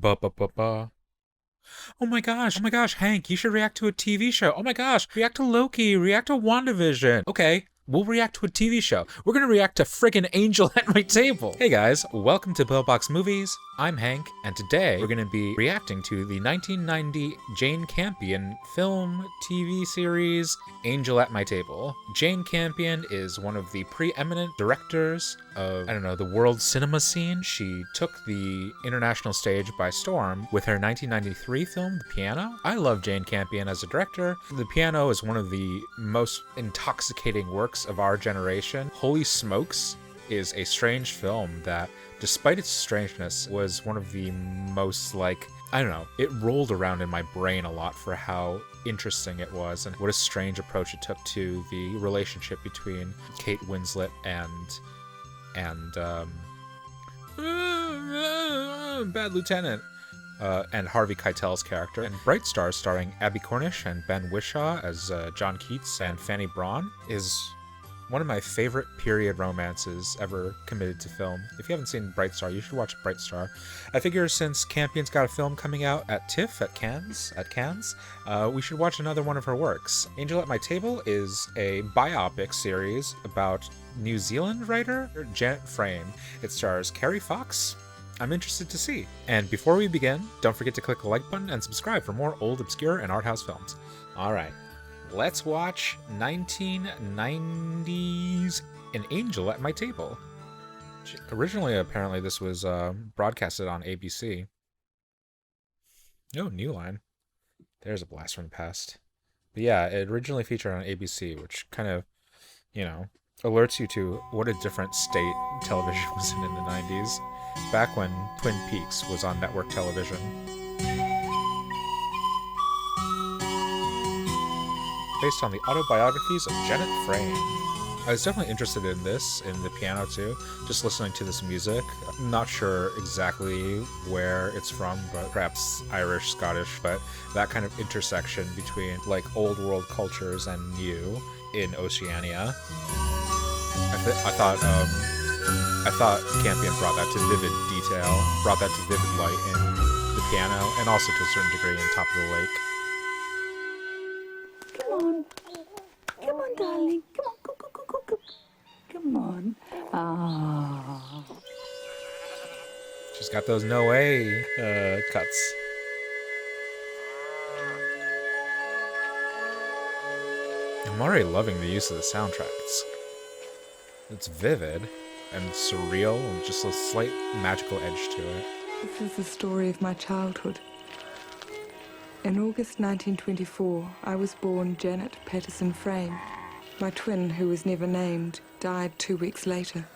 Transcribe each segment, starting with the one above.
Ba ba ba ba. Oh my gosh, Hank, you should react to a TV show. Oh my gosh, react to Loki, react to WandaVision. Okay, we'll react to a TV show. We're gonna react to friggin' Angel at My Table. Hey guys, welcome to Pillbox Movies. I'm Hank, and today we're gonna be reacting to the 1990 Jane Campion film TV series, Angel at My Table. Jane Campion is one of the preeminent directors of, the world cinema scene. She took the international stage by storm with her 1993 film, The Piano. I love Jane Campion as a director. The Piano is one of the most intoxicating works of our generation. Holy Smokes is a strange film that, despite its strangeness, was one of the most, it rolled around in my brain a lot for how interesting it was and what a strange approach it took to the relationship between Kate Winslet and Bad Lieutenant and Harvey Keitel's character. And Bright Stars, starring Abby Cornish and Ben Whishaw as John Keats and Fanny Braun, is one of my favorite period romances ever committed to film. If you haven't seen Bright Star, you should watch Bright Star. I figure since Campion's got a film coming out at TIFF at Cannes, we should watch another one of her works. Angel at My Table is a biopic series about New Zealand writer Janet Frame. It stars Kerry Fox. I'm interested to see. And before we begin, don't forget to click the like button and subscribe for more old, obscure, and art house films. All right. Let's watch 1990s An Angel at My Table. Originally, apparently, this was broadcasted on ABC. Oh, New Line. There's a blast from the past. But yeah, it originally featured on ABC, which kind of, alerts you to what a different state television was in the 90s, back when Twin Peaks was on network television. Based on the autobiographies of Janet Frame. I was definitely interested in this, in The Piano too, just listening to this music. I'm not sure exactly where it's from, but perhaps Irish, Scottish, but that kind of intersection between old world cultures and new in Oceania. I thought Campion brought that to vivid detail, brought that to vivid light in The Piano, and also to a certain degree in Top of the Lake. Come on, darling. Come on, go. Come on. Ah. She's got those no way cuts. I'm already loving the use of the soundtrack. It's vivid and surreal and just a slight magical edge to it. This is the story of my childhood. In August 1924, I was born Janet Patterson Frame. My twin, who was never named, died 2 weeks later.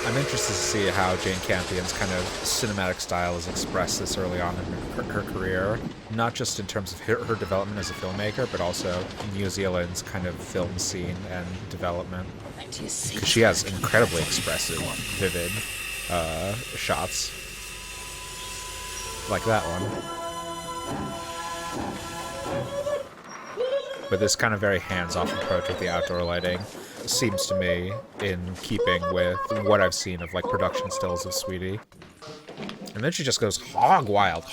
I'm interested to see how Jane Campion's kind of cinematic style is expressed this early on in her career, not just in terms of her development as a filmmaker, but also New Zealand's kind of film scene and development. Because she has incredibly expressive, vivid shots. Like that one. But this kind of very hands-off approach with the outdoor lighting seems to me in keeping with what I've seen of production stills of Sweetie. And then she just goes hog wild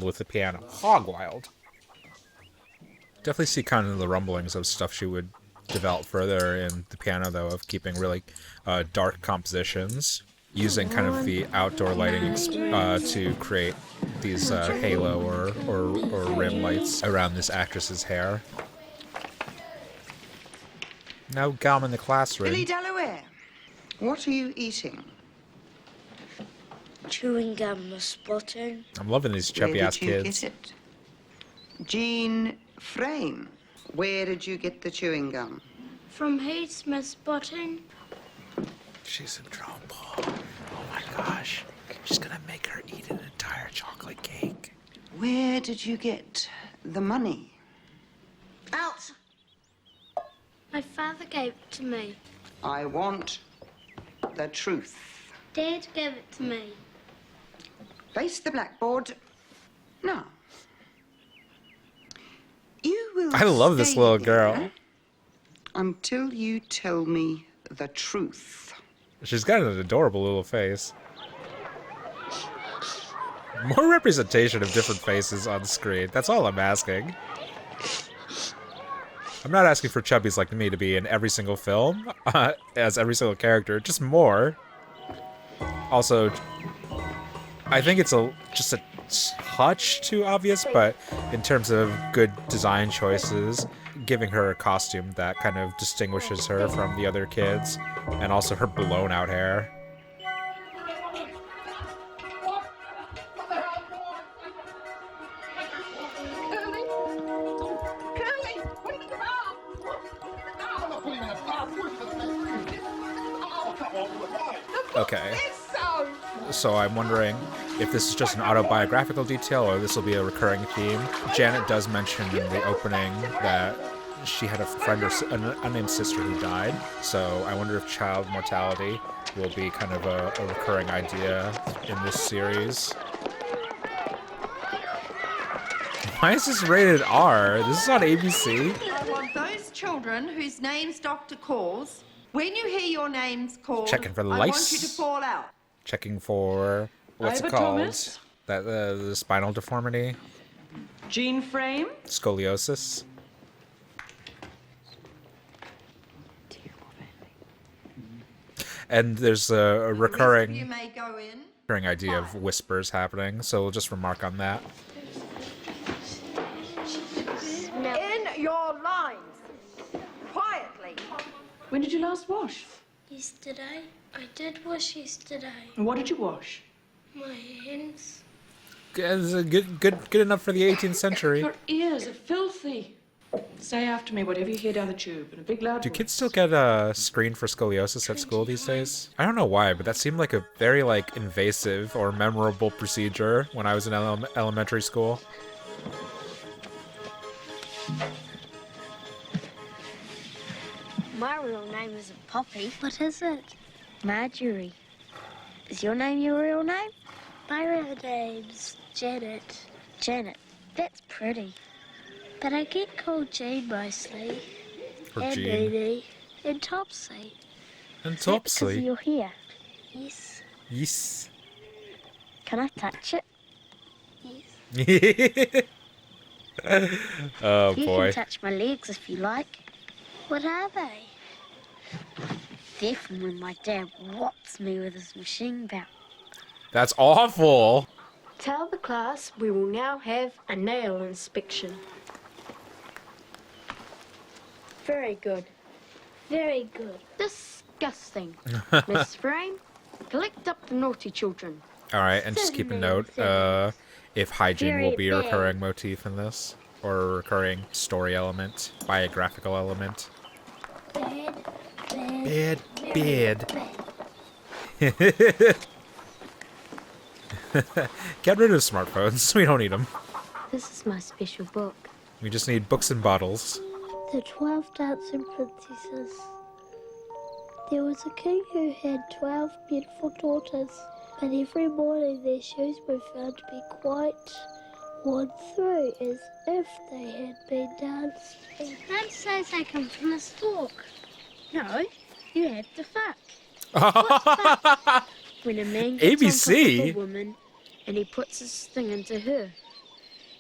with the piano, hog wild. Definitely see kind of the rumblings of stuff she would develop further in The Piano, though, of keeping really dark compositions, using kind of the outdoor lighting to create these halo or rim lights around this actress's hair. No gum in the classroom. Billy Delaware, what are you eating? Chewing gum, Miss Spotting. I'm loving these chubby-ass kids. Where did you get it? Jane Frame, where did you get the chewing gum? From Heath's, Miss Spotting. She's in trouble. Oh my gosh. She's gonna make her eat an entire chocolate cake. Where did you get the money? Out! My father gave it to me. I want the truth. Dad gave it to me. Face the blackboard. Now, you will I love this stay little there girl. until you tell me the truth. She's got an adorable little face. More representation of different faces on screen. That's all I'm asking. I'm not asking for chubbies like me to be in every single film, as every single character, just more. Also, I think it's just a touch too obvious, but in terms of good design choices, giving her a costume that kind of distinguishes her from the other kids, and also her blown out hair. Okay. So I'm wondering if this is just an autobiographical detail or this will be a recurring theme. Janet does mention in the opening that she had a friend or an unnamed sister who died. So I wonder if child mortality will be kind of a recurring idea in this series. Why is this rated R? This is on ABC. I want those children whose names Doctor calls. When you hear your names called, Checking for I want lice. you to fall out. Checking for, what's it called? Thomas? That the spinal deformity? Jane Frame? Scoliosis? And there's a You recurring may go in. idea of whispers happening, so we'll just remark on that. In your lines. Quietly. When did you last wash? Yesterday. I did wash yesterday. And what did you wash? My hands. Good enough for the 18th century. Your ears are filthy. Say after me whatever you hear down the tube in a big loud Do voice. kids still get screened for scoliosis at school these days? I don't know why, but that seemed like a very invasive or memorable procedure when I was in elementary school. My real name isn't Poppy. What is it? Marjorie. Is your name your real name? My real name's Janet. Janet. That's pretty. But I get called Jane mostly. Or and Jean. Edie. And Topsy. And Is that because of Topsy. your hair? Yes. Yes. Can I touch it? Yes. Oh You boy. can touch my legs if you like. What are they? They're from when my dad whops me with his machine belt. That's awful. Tell the class we will now have a nail inspection. Very good. Very good. Disgusting. Miss Frame, collect up the naughty children. Alright, and just keep a note if hygiene will be a recurring motif in this, or a recurring story element, biographical element. Bad. Bad. Get rid of smartphones. We don't need them. This is my special book. We just need books and bottles. The 12 Dancing Princesses. There was a king who had 12 beautiful daughters, but every morning their shoes were found to be quite worn through, as if they had been dancing. That says they come from a stalk. No, you have to fuck. What's fuck? When a man gets ABC? on top of a woman and he puts his thing into her,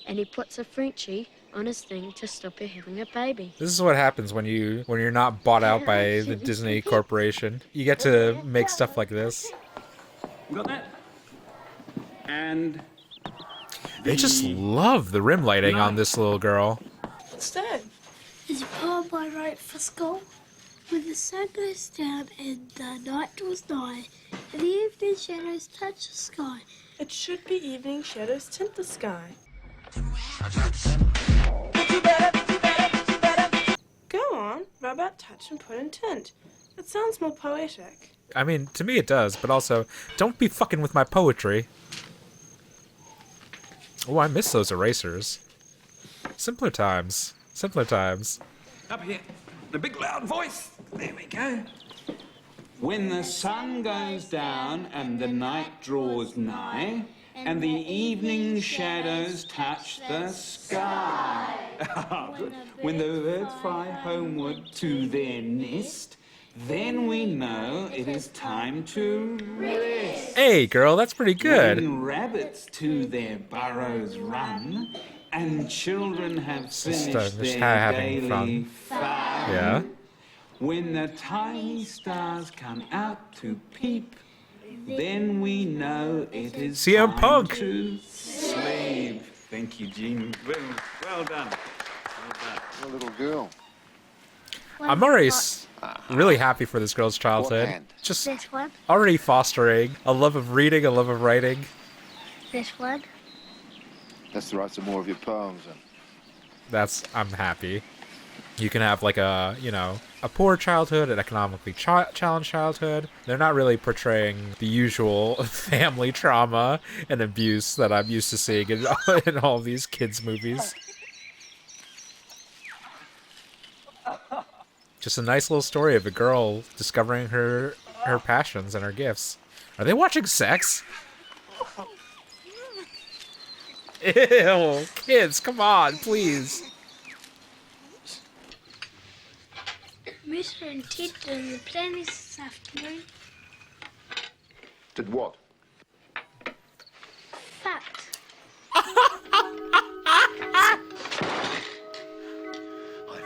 and he puts a Frenchie on his thing to stop her having a baby. This is what happens when you're not bought out by the Disney Corporation. You get to make stuff like this. Got that? And They just love the rim lighting on this little girl. What's that? It's a poem I wrote for school. When the sun goes down and the night draws nigh, and the evening shadows touch the sky. It should be evening shadows tint the sky. Go on, rub out, touch, and put in tint. It sounds more poetic. I mean, to me it does, but also, don't be fucking with my poetry. Oh, I miss those erasers. Simpler times. Simpler times. up here, the big loud voice. There we go. When the sun goes down and the night draws nigh, and the evening shadows touch the sky. Good. When the birds fly homeward to their nest, then we know it is time to rest. Hey, girl, that's pretty good. When rabbits to their burrows run, and children have finished just their having daily fun. fun. Yeah. When the tiny stars come out to peep, then we know it is CM time Punk. to sleep. Thank you, Gene. Well done. Well done. A little girl. I'm already really happy for this girl's childhood. hand? Just This one. already fostering a love of reading, a love of writing. This one. Let's write some more of your poems then. I'm happy. You can have like a poor childhood, an economically challenged childhood. They're not really portraying the usual family trauma and abuse that I'm used to seeing in all these kids' movies. Just a nice little story of a girl discovering her passions and her gifts. Are they watching sex? Ew, kids, come on, please. Mr. and Ted did the planning this afternoon. Did what? Fact. I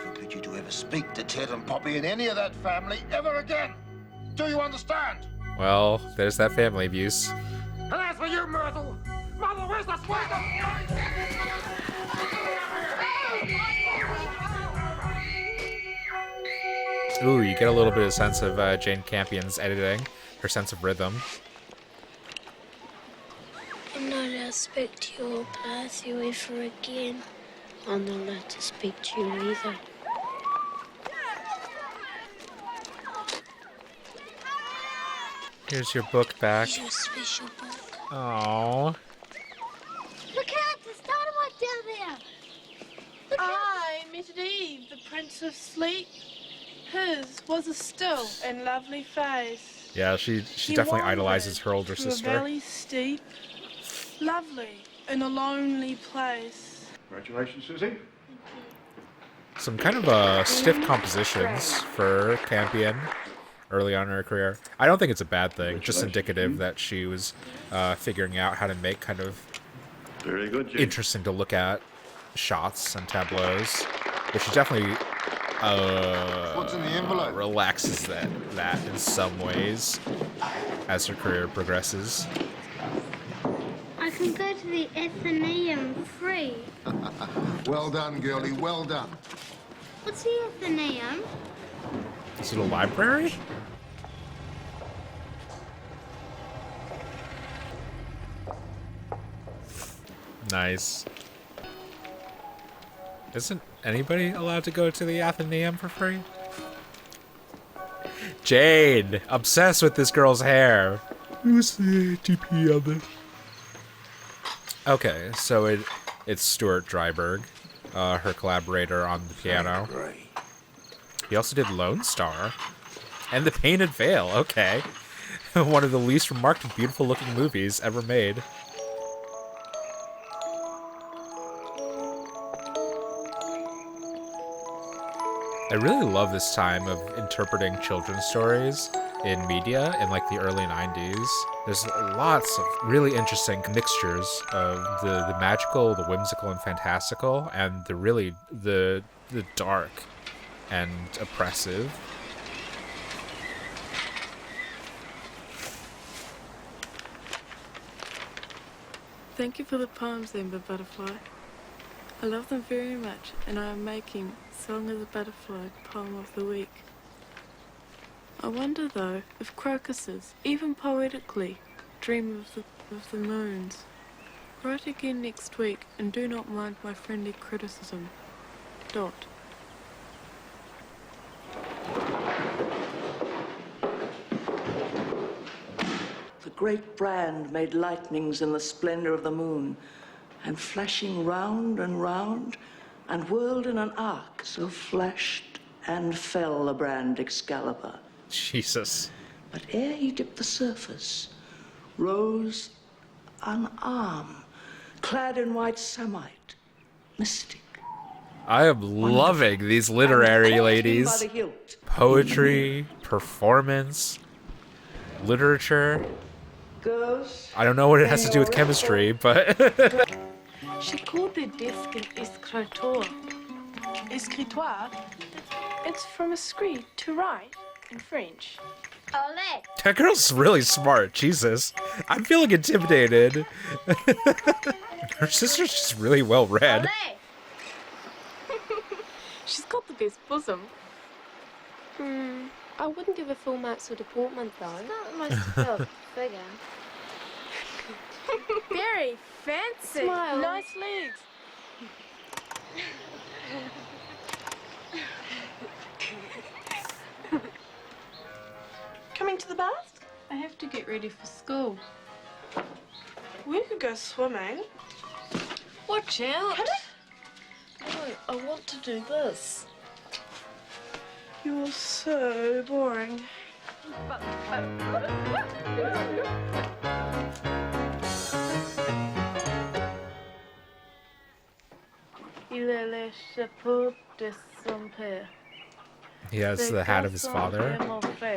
forbid you to ever speak to Ted and Poppy in any of that family ever again. Do you understand? Well, there's that family abuse. And as for you, Myrtle, Mother, where's the Ooh, you get a little bit of sense of Jane Campion's editing, her sense of rhythm. I'm not allowed to speak to you or play with you ever again. I'm not allowed to speak to you either. Here's your book back. It's your special book. Aww. Look out! There's dynamite down there! I met at Eve, the Prince of Sleep. His was a still and lovely face. Yeah, she He definitely wandered idolizes her older through sister. A valley steep, lovely in a lonely place. Congratulations, Susie. Some kind of stiff compositions for Campion early on in her career. I don't think it's a bad thing, just indicative that she was figuring out how to make kind of Very good, Jane. interesting to look at shots and tableaus. But she definitely What's in the envelope? relaxes that in some ways as her career progresses. I can go to the Athenaeum free. Well done, girlie, well done. What's the Athenaeum? Is it a library? Nice. Isn't anybody allowed to go to the Athenaeum for free? Jade! Obsessed with this girl's hair. Who's the ATP on this? Okay, so it's Stuart Dryburgh, her collaborator on the piano. He also did Lone Star and The Painted Veil. Okay. One of the least remarked and beautiful looking movies ever made. I really love this time of interpreting children's stories in media in like the early 90s. There's lots of really interesting mixtures of the magical, the whimsical and fantastical, and the dark and oppressive. Thank you for the poems, Ember Butterfly. I love them very much, and I am making Song of the Butterfly Poem of the Week. I wonder, though, if crocuses, even poetically, dream of the moons. Write again next week, and do not mind my friendly criticism. Dot. The great brand made lightnings in the splendor of the moon, and flashing round and round, and whirled in an arc, so flashed and fell the brand Excalibur. Jesus. But ere he dipped the surface, rose an arm, clad in white samite, mystic. I am loving these literary ladies. poetry, performance, literature. Girls, I don't know what it has to do with chemistry, but She called the desk an escritoire. Escritoire? It's from escrit, to write, in French. Ole! that girl's really smart. Jesus. I'm feeling intimidated. Her sister's just really well read. She's got the best bosom. I wouldn't give her full marks for deportment, though. It's not the most developed figure. Very fancy. Smile. Nice legs. Coming to the bath? I have to get ready for school. We could go swimming. Watch out. Can No, I want to do this. You're so boring. Il a le chapeau de son père. He has the hat of his father.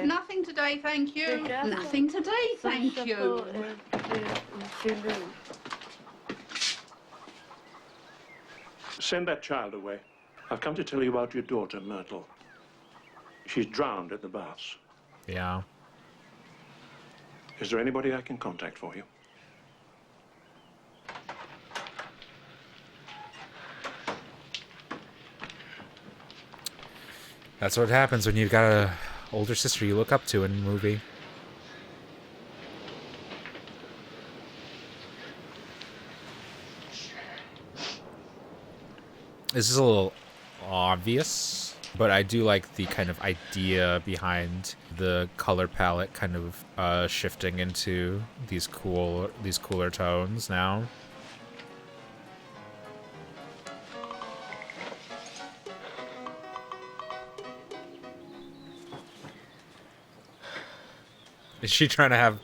Nothing today, thank you. Nothing today, thank you. Send that child away. I've come to tell you about your daughter, Myrtle. She's drowned at the baths. Yeah. Is there anybody I can contact for you? That's what happens when you've got a older sister you look up to in a movie. This is a little obvious, but I do like the kind of idea behind the color palette kind of shifting into these cooler tones now. Is she trying to have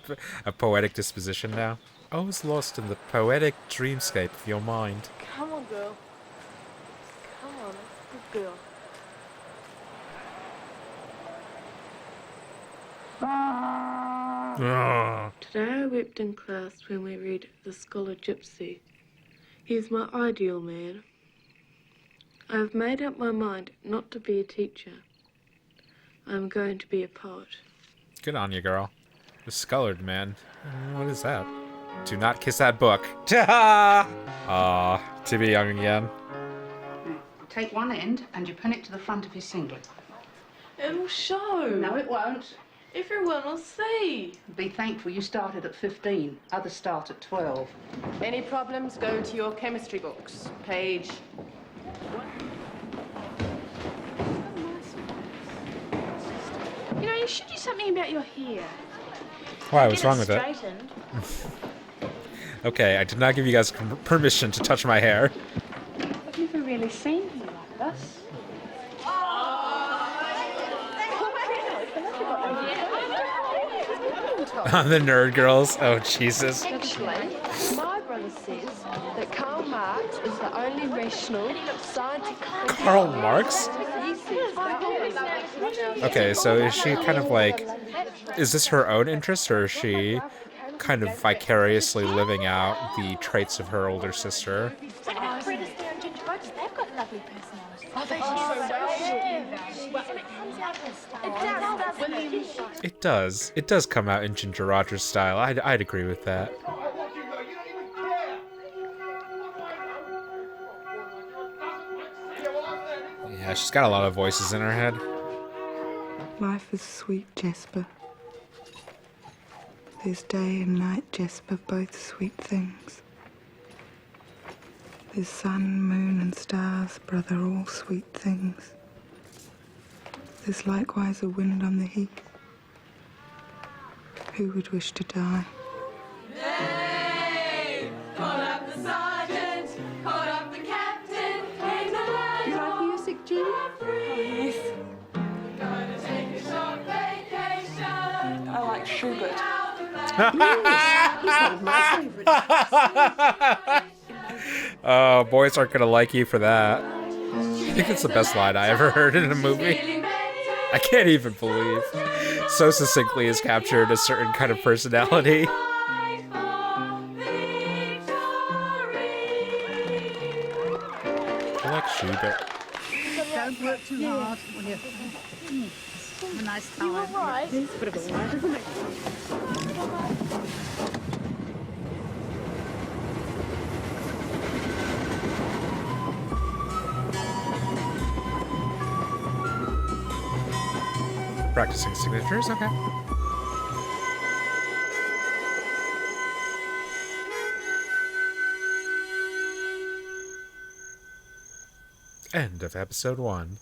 a poetic disposition now? I was lost in the poetic dreamscape of your mind. Come on, girl. Come on, good girl. Today I wept in class when we read The Scholar Gypsy. He's my ideal man. I have made up my mind not to be a teacher. I'm going to be a poet. Good on you, girl. The Scullered Man. What is that? Do not kiss that book. Aw, to be young again. Take one end and you pin it to the front of his singlet. It'll show. No, it won't. Everyone will see. Be thankful you started at 15. Others start at 12. Any problems, go to your chemistry books. Page. You know, you should do something about your hair. Why? What's wrong with it? Straightened. Okay, I did not give you guys permission to touch my hair. I've never really seen you like this. The nerd girls. Oh, Jesus. Actually, my brother says that Karl Marx is the only rational, scientific... Karl Marx? Okay, so is she kind of like... Is this her own interest, or is she kind of vicariously living out the traits of her older sister? It does. It does come out in Ginger Rogers style. I'd agree with that. Yeah, she's got a lot of voices in her head. Life is sweet, Jasper. There's day and night, Jasper, both sweet things. There's sun, moon, and stars, brother, all sweet things. There's likewise a wind on the heath. Who would wish to die? Nay, call up the sergeant, call up the captain. You like music, Jean? Yes. Gonna take a short vacation. I like Schubert. He's one of my favourites. Oh, boys aren't gonna like you for that. I think it's the best line I ever heard in a movie. Feeling better I can't even believe so succinctly is captured a certain kind of personality. I like Schubert. Don't work too hard, will you? Have a nice time. You all right? It's a bit of a life, isn't it? Practicing signatures, okay. End of episode 1.